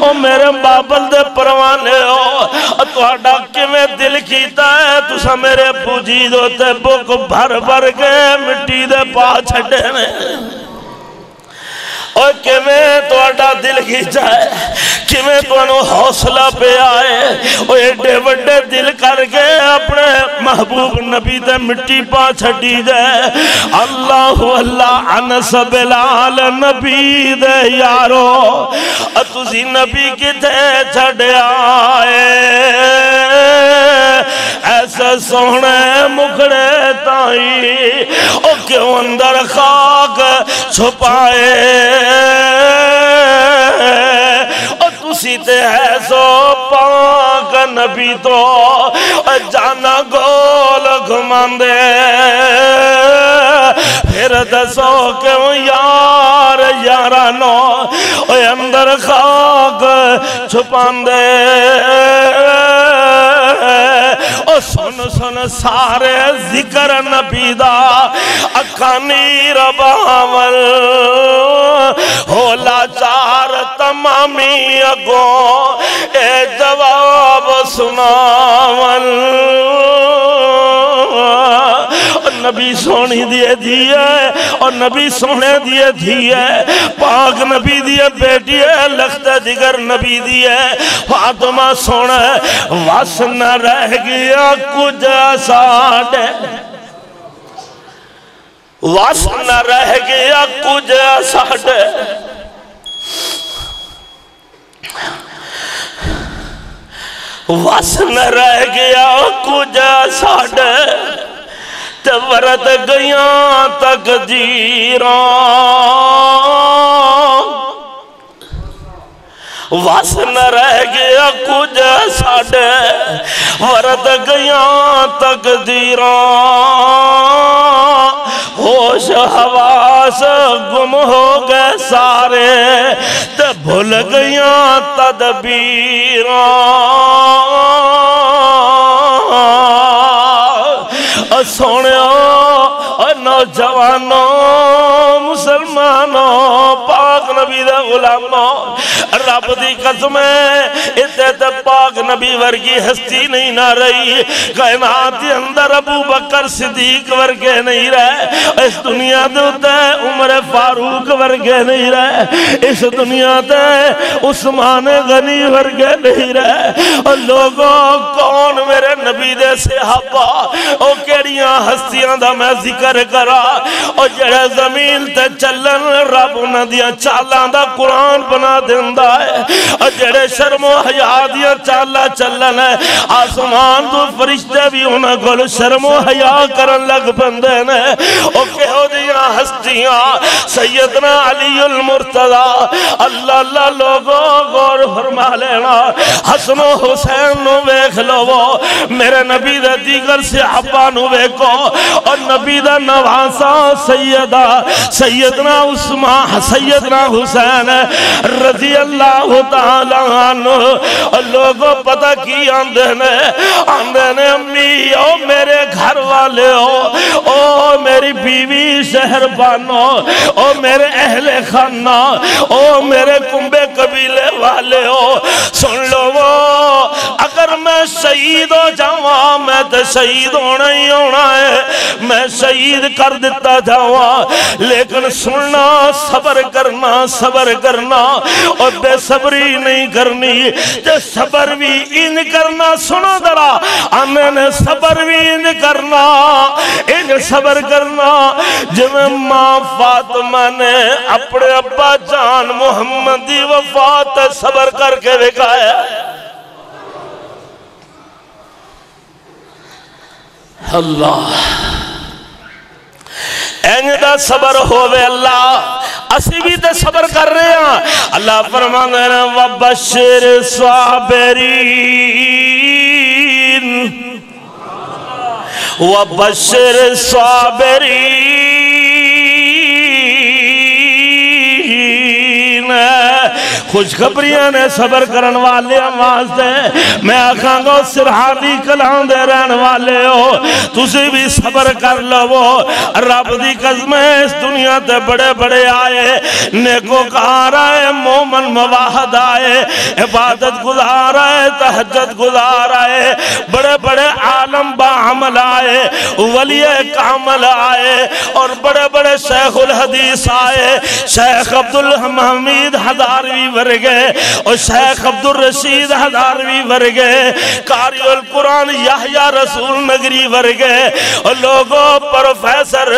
اوہ میرے بابل دے پروانے ہو توڑا کمیں دل کیتا ہے تسا میرے پوجی دو تے بک بھر بھر کے مٹی دے پا چھڑے میں اور کمیں توڑا دل کی جائے کمیں توڑا حوصلہ پہ آئے اور ایڈے وڈے دل کر کے اپنے محبوب نبی دے مٹی پا چھٹی جائے اللہ اللہ انس بلال نبی دے یارو تُسی نبی کی تے چھڑے آئے ایسے سونے مکھڑے تائی او کیوں اندر خاک چھپائے او تُسی تے ہے سو پاک نبی تو جانا گول گھمان دے پھر دسو کیوں یار یارانو او اندر خاک چھپان دے او سن سن سارے ذکر نبی دا اکھانی رباول ہولا چار تمامی اگوں اے جواب سناول نبی سونی دیے دیئے اور نبی سونے دیے دیئے پاک نبی دیئے بیٹی ہے لخت دیگر نبی دیئے فاطمہ سونے واس نہ رہ گیا کچھ ساڑھے واس نہ رہ گیا کچھ ساڑھے واس نہ رہ گیا کچھ ساڑھے ورد گیاں تقدیراں واس نہ رہ گیا کچھ ساڑھے ورد گیاں تقدیراں ہوش حواس گم ہو گئے سارے تے بھول گیاں تدبیراں سونیو نوجوانوں مسلمانوں پاک نبی دے غلاموں رب دی قسم ہے اتنے تے پاک نبی ورگی ہستی نہیں نہ رہی کائنات کے اندر ابو بکر صدیق ورگے نہیں رہے اس دنیا دے عمر فاروق ورگے نہیں رہے اس دنیا دے عثمان غنی ورگے نہیں رہے اور لوگوں کون میرے نبی دے صحابہ او کیڑیاں ہستیاں دا میں ذکر کرا اور جڑے زمین تے چلن رب انہاں دیاں چالاں دا قرآن بنا دیندا پیندا ہے اور جڑے شرم و حیا دیاں چالاں چلن آسمان تو فرشتے بھی انہاں کول شرم و حیا کرن لگ پیندے نے او کہو جیاں ہستیاں سیدنا علی المرتضی اللہ اللہ لوگوں غور فرما لینا حسن و حسین نو ویکھ لو میرے نبی دے دیگر صحابہ نو ویکھو اور نبی دا نواسا سیدنا عثمان سیدنا حسین رضی اللہ تعالیٰ عنہ اور لوگوں پتہ کی آندے نے امی او میرے گھر والے او میری بیوی شہر بانو او میرے اہل خانہ او میرے کنبے قبیلے والے سن لو اگر میں شہید ہو جاواں میں تو شہید ہونا ہی ہونا ہے میں شہید کر دیتا جاواں لیکن سننا صبر کرنا اور بے صبری نہیں کرنی جو صبر بھی ان کرنا سنو درا ہمیں نے صبر بھی ان صبر کرنا جو ماں فاطمہ نے اپنے ابا جان محمد دی وفات صبر کر کے دکھایا اللہ اینجدہ صبر ہوئے اللہ اسی بھی تے صبر کر رہے ہیں اللہ فرمانے ہیں وَبَشِّرِ صَابِرِينَ وَبَشِّرِ صَابِرِينَ خوشخبریاں نے صبر کرن والے آواز دے میں آکھاں گا سرحادی کلام دے رہن والے ہو تُسی بھی صبر کر لو رب دی قسمیں اس دنیا تے بڑے بڑے آئے نیکوکار آئے مومن مواحد آئے عبادت گزار آئے تہجد گزار آئے بڑے بڑے عالم باعمل آئے ولی کامل آئے اور بڑے بڑے شیخ الحدیث آئے شیخ عبدالحمید ہزاروی ورگے اور شیخ عبدالرشید ہزاروی ورگے قاری القرآن یحییٰ رسول نگری ورگے اور لوگوں پروفیسر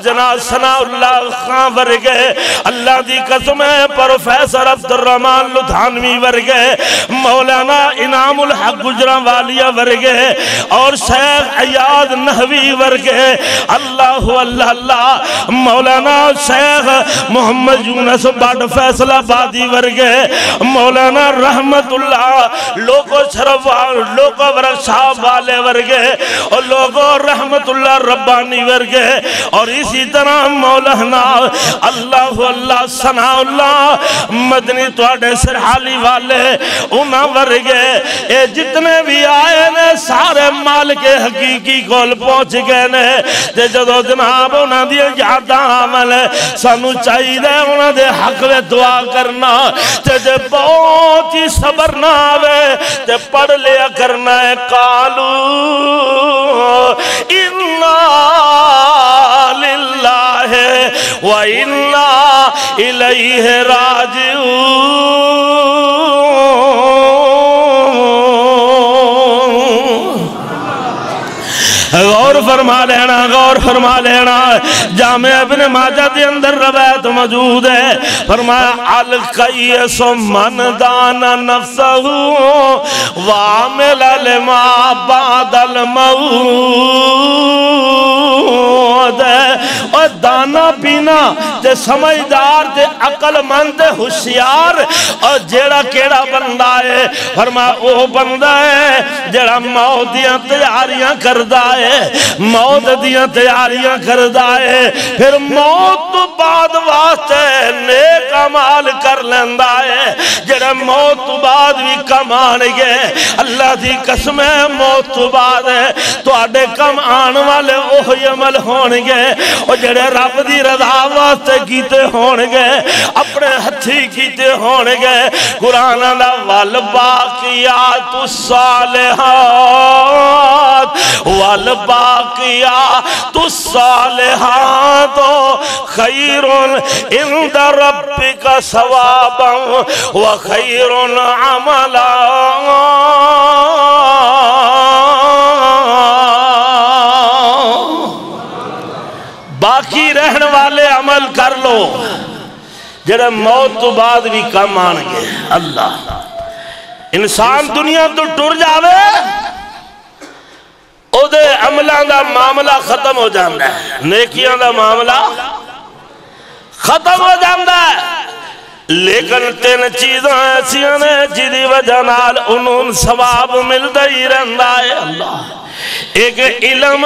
جناب ثناء اللہ خان ورگے اللہ دی قسم ہے پروفیسر عبدالرحمن لدھانوی ورگے مولانا انعام الحق گجرانوالیہ ورگے اور شیخ عیاض نحوی ورگے اللہ اللہ اللہ مولانا شیخ محمد یونس بٹ فیصلہ آبادی ورگے مولانا رحمت اللہ لوگو شرفوار لوگو ورشاب والے ورگے اور لوگو رحمت اللہ ربانی ورگے اور اسی طرح مولانا اللہ اللہ ثناء اللہ مدنی توڑے سرحالی والے انہاں ورگے اے جتنے بھی آئے نے سارے مال کے حقیقی کول پہنچ گئے نے تے جدو جناب انہاں دی یاداں عمل سانو چاہی دے انہاں دے حق میں دعا کرنا تے جے بہت ہی صبر نہ آوے تے پڑھ لیا کرنا ہے قالو اِنَّا لِلَّهِ وَإِنَّا إِلَيْهِ راجعون غور فرما لینا جامع ابن ماجہ دے اندر روایت موجود ہے فرمایا القیس من دان نفسہ وعمل لما بعد الموت اور دانا پینا تے سمجھدار تے عقل مند ہوشیار اور جیڑا کیڑا بندہ ہے فرمایا وہ بندہ ہے جیڑا موت دیاں تیاریاں کردہ ہے موت دیاں تیاریاں کردہ ہے پھر موت تو بعد واسطے نیک عمال کر لیندہ ہے جڑا موت تو بعد بھی کمان گئے اللہ دی قسم ہے موت تو بعد ہے تو آڑے کم آن والے اوہی عمل ہونگے اور جڑے رب دی رضا واسطے کیتے ہونگے اپنے ہتھی کیتے ہونگے قرآن اللہ والباقیات الصالحات والباقیات الصالحات خیر عند ربک ثوابا وخیر عملا باقی رہن والے عمل کر لو جڑے موت تو بعد بھی کم آن گے اللہ انسان دنیا تو ٹر جاوے او دے عملان دا معاملہ ختم ہو جاندہ ہے نیکیاں دا معاملہ ختم ہو جاندہ ہے لیکن تین چیزاں ایسی نے جدی وجہ نال انہوں ثواب ملتا ہی رہندا ہے اللہ ایک علم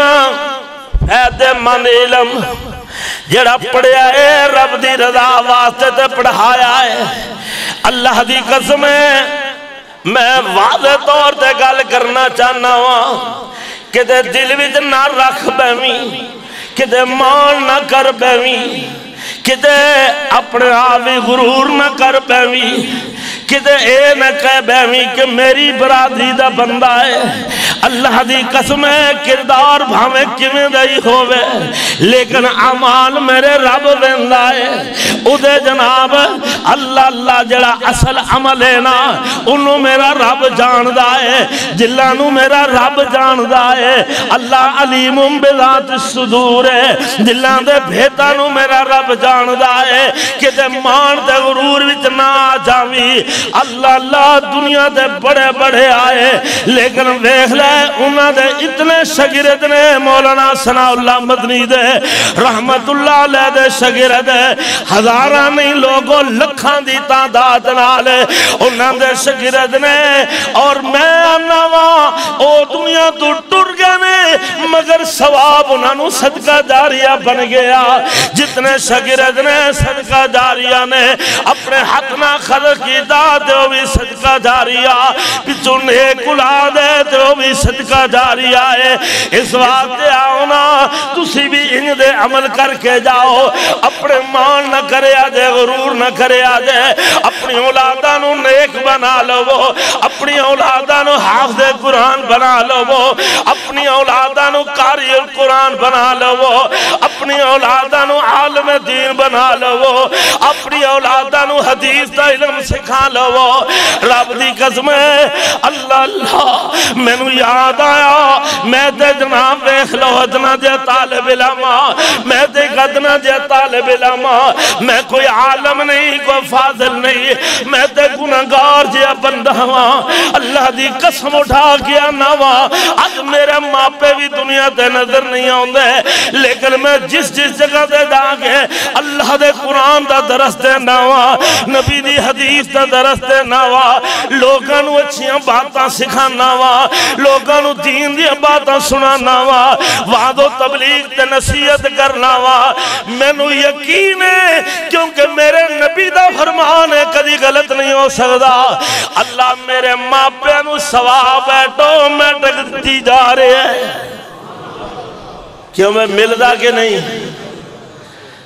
فائدہ مند علم جڑا پڑھیا ہے رب دی رضا واسطے تے پڑھایا ہے اللہ دی قسم ہے میں واضح طور تے گل کرنا چاہنا ہوں کہ دے دل وچ نہ رکھ بیویں کہ دے مان نہ کر بیویں کہ دے اپنے آوی غرور نہ کر بیویں کہ دے اے نہ کہہ بیویں کہ میری برادری دا بندہ ہے اللہ دی قسم ہے کردار بھامے کمیں دائی ہوئے لیکن عمال میرے رب ویندہ ہے او دے جناب اللہ اللہ جڑا اصل عمل ہے نا انہوں میرا رب جاندہ ہے جلانوں میرا رب جاندہ ہے اللہ علیم بذات الصدور ہے جلان دے بھیتانوں میرا رب جاندہ ہے کہ دے مان دے غرور وچ نہ جاوی اللہ اللہ دنیا دے بڑے بڑے آئے لیکن ویکھ لے انہاں دے اتنے شاگرد نے مولانا ثناء اللہ مدنی دے رحمت اللہ علیہ دے شاگرد ہزاراں نہیں لوگوں لکھاں دی تعداد نالے انہاں دے شاگرد نے اور میں آنا وہاں او دنیا تو ٹر گئے نے مگر ثواب انہاں نو صدقہ جاریہ بن گیا جتنے شاگرد نے صدقہ جاریہ نے اپنے حق نہ خلق کی دے وہ بھی صدقہ جاریہ پچھو نیک اولاد ہے دے وہ بھی صدقہ جاریہ ہے اس وقت آؤنا تسی بھی ان دے عمل کر کے جاؤ اپنے مان نہ کرے آجے غرور نہ کرے آجے اپنی اولادانو نیک بنا لو وہ اپنی اولادانو حافظ قرآن بنا لو وہ اپنی اولادانو قاری القرآن بنا لو وہ اپنی اولادانو عالم دین بنا لو وہ اپنی اولادانو حدیث دا علم سکھا لو رب دی قسم ہے اللہ اللہ میں نو یاد آیا میں تے جناب ویکھ لو ادنا جے طالب علماء میں تے قدنا جے طالب علماء میں کوئی عالم نہیں کوئی فاضل نہیں میں تے گناہگار جے بندہ ہاں اللہ دی قسم اٹھا کیا نوا آج میرے ماں پہ بھی دنیا تے نظر نہیں آندے لیکن میں جس جگہ دے جا کے اللہ دے قرآن دا درس دے نوا نبی دی حدیث دا درس دے نوا لوگاں نو اچھیاں باتاں سکھانا وا لوگاں نو دین دی باتاں سنانا وا وعد و تبلیغ تے نصیحت کرنا وا میں نو یقین ہے کیونکہ میرے نبی دا فرمان ہے کدی غلط نہیں ہو سکتا اللہ میرے ماں پہ نو ثواب آٹومیٹک دی جا رہے ہیں کیوں میں ملدا کہ نہیں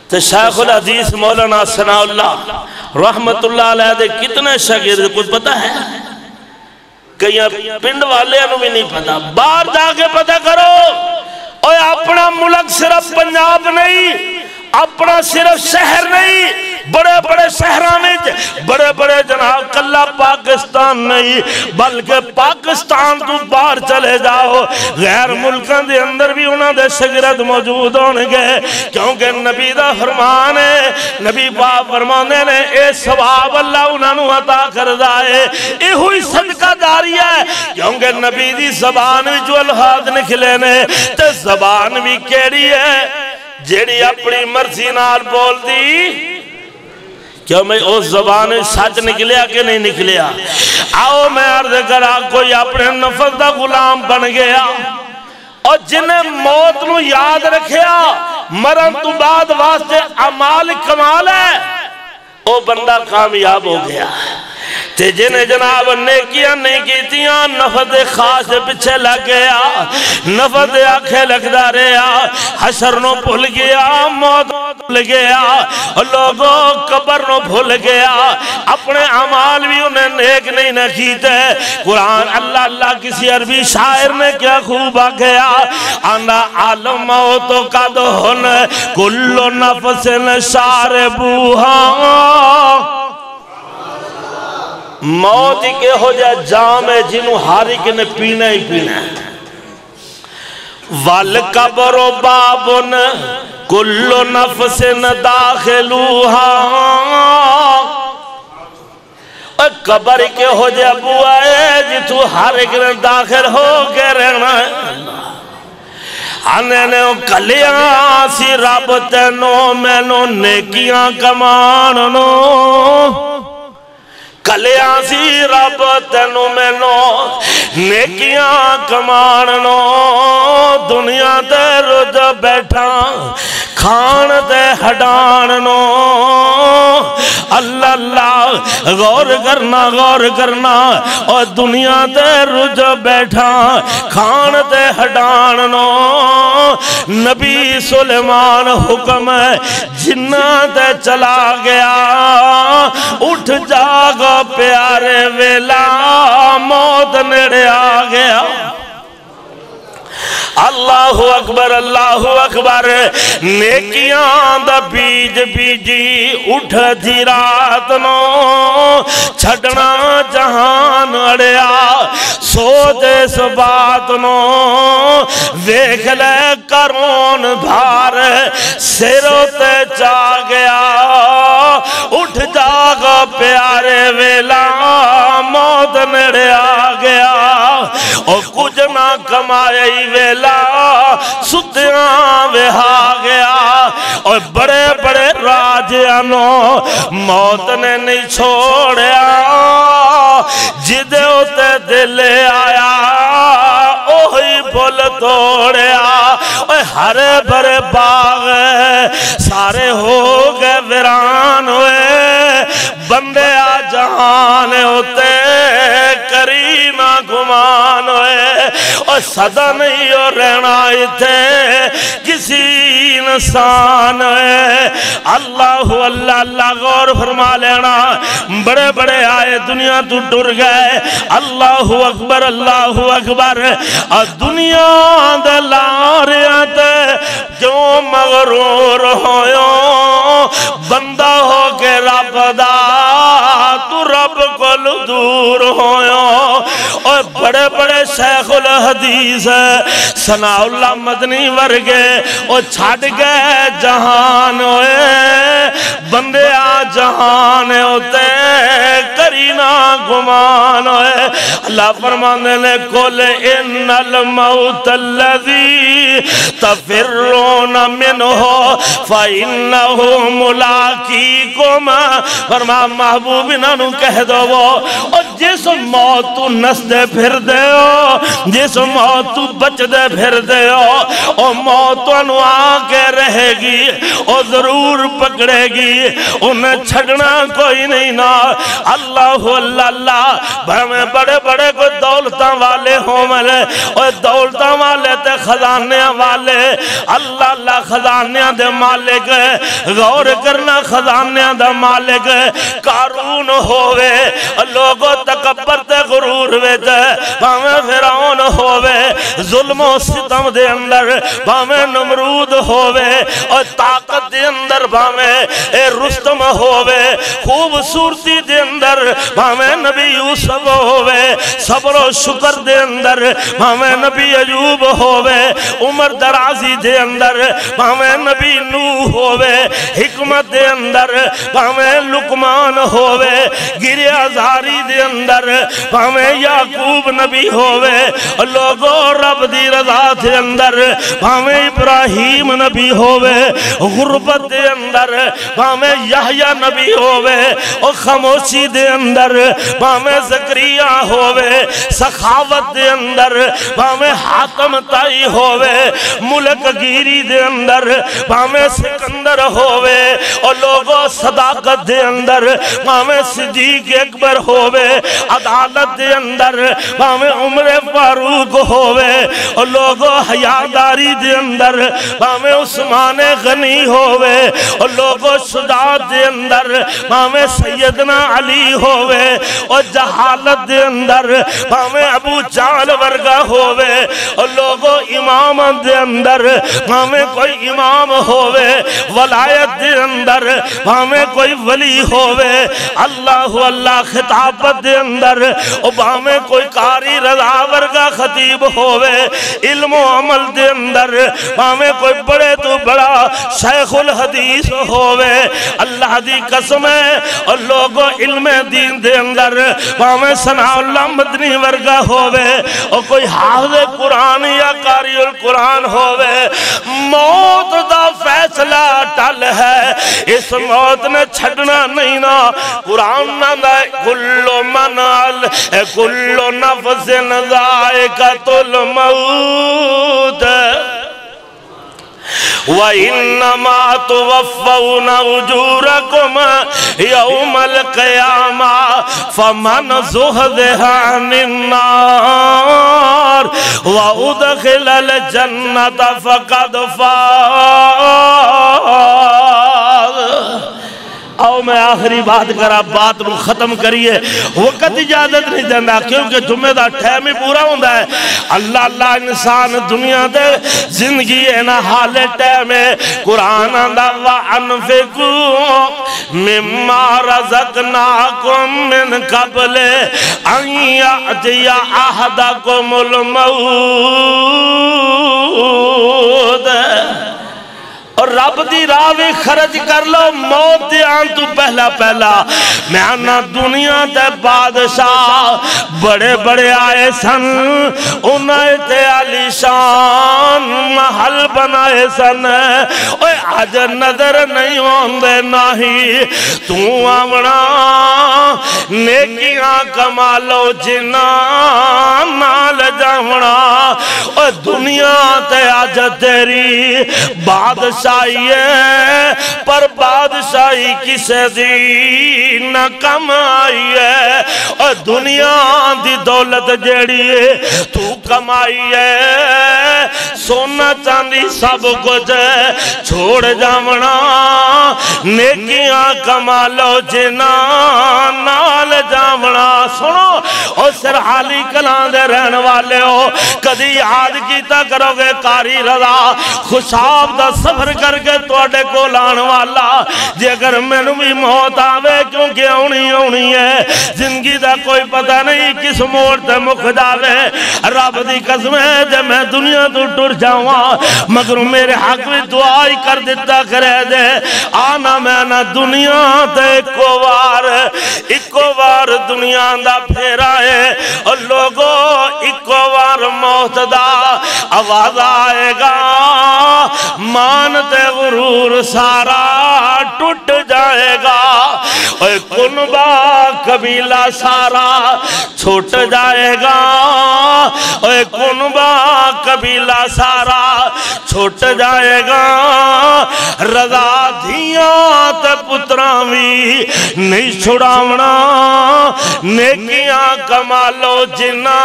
تو شیخ الحدیث مولانا ثناء اللہ رحمت اللہ علیہ دے کتنے شاگرد کچھ پتا ہے کہیں پنڈ والے انہوں بھی نہیں پتا باہر جا کے پتا کرو اور اپنا ملک صرف پنجاب نہیں اپنا صرف شہر نہیں بڑے بڑے شہرانے بڑے بڑے جناب کلہ پاکستان نہیں بلکہ پاکستان تو باہر چلے جاؤ غیر ملکان دے اندر بھی انہاں دے شاگرد موجود ہونے گئے کیونکہ نبی دا فرمان ہے نبی باپ فرمانے نے اے ثواب اللہ انہاں نو عطا کر دائے اے ہوئی صدقہ جاری ہے کیونکہ نبی دی زبان بھی جو الفاظ نکلے نے تے زبان بھی کیڑی ہے جیڑی اپنی مرضی نال بول دی کیا میں اس زبان سچ نکلیا کہ نہیں نکلیا آؤ میں عرض کرا کوئی اپنے نفس دا غلام بن گیا اور جنہیں موت نو یاد رکھیا مرن تو بعد واسطے عمال کمال ہے وہ بندہ کامیاب ہو گیا تے جنہیں جناب نیکیاں نہیں کیتیاں نفد خاص پچھے لگ گیا نفد آنکھیں لگ دا رہا حشر نو بھول گیا موت بھول گیا لوگوں قبر نو بھول گیا اپنے عمال بھی انہیں نیک نہیں نہ کیتے قرآن اللہ اللہ کسی عربی شاعر نے کیا خوب آگیا انا عالم موتو کا دہن کل نفس شاربوہا موت کے ہو جائے جام ہے جنہوں ہاری کے نے پینا ہی پینا ہے والقبر بابن کل نفس داخلوہا قبر کے ہو جے ابو آئے جتو ہر ایک نے داخل ہو کے رہنا ہے آنے نے کلیاں سی رب تینوں میں نو نیکیاں کماننو کلیاں سی رب تینوں میں نو نیکیاں کماننو دنیا تے رج بیٹھا کھان تے ہڈاننو اللہ اللہ غور کرنا اور دنیا تے رج بیٹھا کھان تے ہڈاننو نبی سلیمان حکم جنہ تے چلا گیا اٹھ جاگو پیارے ویلا موت نیڑے آ گیا اللہ اکبر نیکیاں دا بیج بیجی اٹھ دی رات نو چھڑنا جہان اڑیا سوچ اس بات نو ویکھ لے کرون بھار سروں تے چا گیا اٹھ جاگو پیارے ویلا موت نیڑے آ گیا اور کچھ نہ کمائے ویلا ستیاں وہا گیا اور بڑے بڑے راجیانوں موت نے نہیں چھوڑیا جدے ہوتے دل آیا اوہی بھول توڑیا اور ہرے بھرے باغ سارے ہو گئے ویران ہوئے بندے آ جہان ہوتے کری نہ گمان ہوئے اور صدا نہیں ہو رہنا تھے کسی انسان ہے اللہ غور فرما لینا بڑے بڑے آئے دنیا تو ڈر گئے اللہ اکبر دنیا دلاریاں تے جو مغرور ہویوں بندہ ہو کے رب دا تو رب کل دور ہویوں اور بڑے بڑے شیخ الحدیث ثناء اللہ مدنی ورگے اور چھڑ گئے جہان ہوئے بندے آ جہان ہوتے کرینا گمان ہوئے اللہ فرمانے لے کل ان الموت الذی تفرون منہ فإنہ ملاقیکم فرما محبوب انہوں کہہ دو وہ اور جس موت تو نس دے پھر دے ہو جس موت تو بچ دے پھر دے ہو اور موت انہوں آگے رہے گی اور ضرور پکڑے گی انہیں چھڑنا کوئی نہیں نا اللہ ہمیں بڑے بڑے کوئی دولتاں والے ہوں ملے اور دولتاں والے تے خزانیاں والے اللہ خزانیاں دے مالک غور کرنا خزانیاں دے مالک قارون ہوئے لوگوں تکبر تے غرور ویتے بھامیں فرعون ہوئے ظلم و ستم دے اندر بھامیں نمرود ہوئے اور طاقت دے اندر بھامیں رستم ہوئے خوبصورتی دے اندر بھامیں نبی یوسف ہوئے صبر و شکر دے اندر بھامیں نبی ایوب ہوئے عمر درازی دے اندر بھامیں نبی نوح ہوئے حکمت دے اندر بھامیں لقمان ہوئے گرے ازاری دے اندر بھامیں یعقوب نبی ہوئے لوگوں رب دی رضا دے اندر بھامیں ابراہیم نبی ہوئے غربت دے اندر بھامیں یحییٰ نبی ہوئے اور خاموشی دے اندر بھامیں زکریہ ہوئے سخاوت دے اندر بھامیں حاتم تائی ہوئے ملک گیری دے اندر بھامیں سکندر ہوئے اور لوگوں صداقت دے اندر بھامیں صدیق اکبر ہوئے عدالت دے اندر بھامیں عمر فاروق ہوئے اور لوگوں حیاداری دے اندر بھامیں عثمان غنی ہوئے اور لوگوں شجاعت دے اندر بھامیں سیدنا علی ہوئے اور جہالت دے اندر بھامیں ابو جہل ورگا ہوئے اور لوگوں امامت دے اندر بھامیں کوئی امام ہوئے ولایت دے اندر بھامیں کوئی ولی ہوئے اللہ خطابت دے اندر اور بھامیں کوئی قاری رضا ورگا خطیب ہوئے علم و عمل دے اندر بھامیں کوئی بڑے تو بڑا شیخ الحدیث ہوئے اللہ دی قسم ہے اور لوگوں علم دی دین دے اندر پاویں ثناء اللہ مدنی ورگا ہووے اور کوئی حافظ قرآن یا قاری القرآن ہووے موت دا فیصلہ ٹل ہے اس موت نے چھڑنا نہیں نا قرآن نہ دائے کلو منال کلو نفس ذائقۃ الموت وَإِنَّمَا تُوَفَّوْنَ أُجُورَكُمْ يَوْمَ الْقِيَامَةِ فَمَنْ زُحْزِحَ عَنِ النَّارِ وَأُدْخِلَ الْجَنَّةَ فَقَدْ فَازَ۔ آؤ میں آخری بات کرا بات نو ختم کریے وقت اجازت نہیں دینا کیونکہ جمعہ دا ٹائم ہی پورا ہوندہ ہے اللہ انسان دنیا دے زندگی اینا حال ٹائم ہے قرآن آندہ وَأَنفِقُوا مِمَّا رَزَقْنَاكُم مِّن قَبْلِ أَن يَأْتِيَ أَحَدَكُمُ الْمَوْتُ اور رب دی راہ بھی خرچ کر لو موت دی آن تو پہلا میں آنا دنیا دے بادشاہ بڑے بڑے آئے سن انہیں تے علی شان محل بنائے سن اوہ آج نظر نہیں ہوندے نہیں تو آمنا نیکیاں کمالو جنا نال جامنا اوہ دنیا تے آج تیری بادشاہ پر بادشاہی کسے دی نہ کم آئی ہے اور دنیا دی دولت جیڑی ہے تو کمائی ہے سونا چاندی سب کچھ چھوڑ جامنا نیکیاں کمالو جنا نال جامنا سنو اور سرحالی کلان دے رہن والے ہو کدی یاد کیتا کرو گے قاری رضا خوشاب دا سفر کر کے توڑے کو لان والا جی اگر میں نو بھی موت آوے کیونکہ ہونی ہے زندگی دا کوئی پتہ نہیں کس موڑ تے مکھ جاوے رب دی قسم ہے جب میں دنیا تو ٹر جاؤں مگر میرے حق بھی دعائی کر دیتا کرے دے آنا میں نہ دنیا تے اکو وار دنیا دا پھیرا ہے اور لوگوں اکو وار موت دا آواز آئے گا مانتے غرور سارا ٹوٹ جائے گا اور کنبا قبیلہ سارا چھوٹ جائے گا اور کنبا قبیلہ سارا چھوٹ جائے گا رضا دھیاں تے پتراوی نہیں چھڑاونا نیکیاں کمالو جنا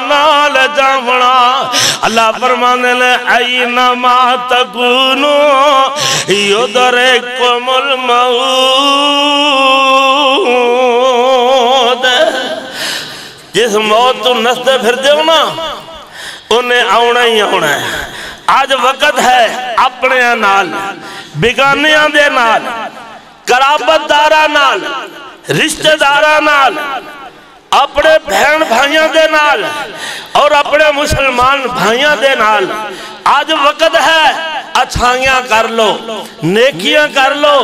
نال جاونا اللہ فرمانے لے اینما تکونو یدرککم الموت جس موت تو نستے پھر دیو نا انہیں آونا ہی آونا ہے آج وقت ہے اپنے نال بگانیاں دے نال قرابت دارہ نال رشتہ دارہ نال اپنے بہن بھائیاں دے نال اور اپنے مسلمان بھائیاں دے نال آج وقت ہے اچھائیاں کر لو نیکیاں کر لو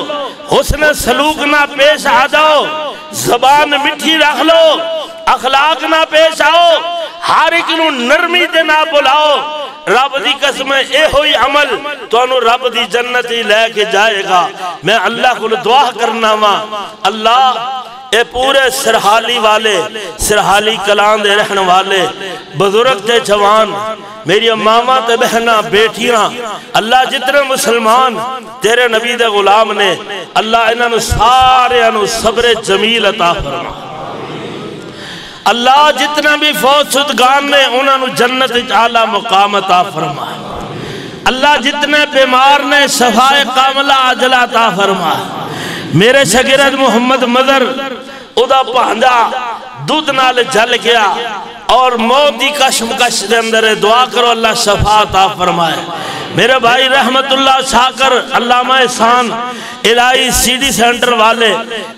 حسن سلوک نہ پیش آ جاؤ زبان مٹھی رکھ لو اخلاق نہ پیش آؤ ہر ایک نو نرمی دے نہ بلاؤ رب دی قسم اے ہوئی عمل تو انو رب دی جنتی لے کے جائے گا میں اللہ کو دعا کرنا ماں اللہ اے پورے سرحالی والے سرحالی کلان دے رہن والے بزرگ تے جوان میری ماما تے بہنہ بیٹیاں اللہ جتنے مسلمان تیرے نبی دے غلام نے اللہ انہوں سارے انہوں صبر جمیل عطا فرما اللہ جتنا بھی فوت شدگان نے انہوں جنت اعلیٰ مقام عطا فرما اللہ جتنے بیمار نے شفائے کاملہ عاجلہ عطا فرما میرے شاگرد محمد مدر ادا پہنجا دودھ نال جل گیا اور موتی کشمکش دے اندر دعا کرو اللہ شفاء عطا فرمائے میرے بھائی رحمت اللہ شاکر علامہ احسان الہی سی ڈی سینٹر والے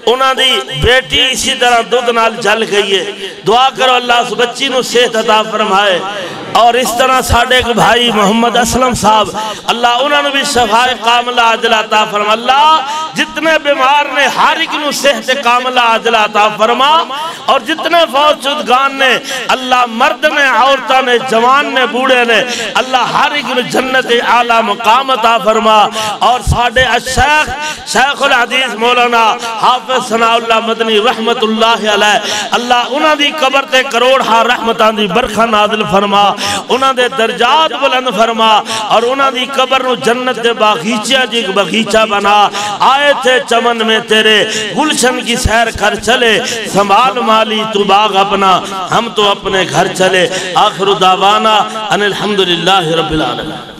انہاں دی بیٹی اسی طرح دودھ نال جل گئی ہے دعا کرو اللہ اس بچی نو صحت عطا فرمائے اور اس طرح ساڑھے ایک بھائی محمد اسلم صاحب اللہ انہوں نے بھی شفاء کاملہ عاجلہ عطا فرما اللہ جتنے بیمار نے ہر ایک نو صحت کاملہ عاجلہ عطا فرما، اور جتنے فوت شدگان نے اللہ مرد نے عورتہ نے جوان نے بوڑھے نے اللہ ہر ایک نو جنت اعلیٰ مقام عطا فرما، اور ساڑھے الشیخ شیخ الحدیث مولانا حافظ ثناء اللہ مدنی رحمت اللہ علیہ اللہ انہاں دی قبر تے کروڑ ہاں رحمتان دی برکھا نازل فرما، انہاں دے درجات بلند فرما، اور انہاں دی قبر نو جنت دے باغیچہ جی باغیچہ بنا، آئے تھے چمن میں تیرے گلشن کی سیر کر چلے، سنبھال مالی تو باغ اپنا ہم تو اپنے گھر چلے، آخر دعوانا ان الحمدللہ رب العالمین۔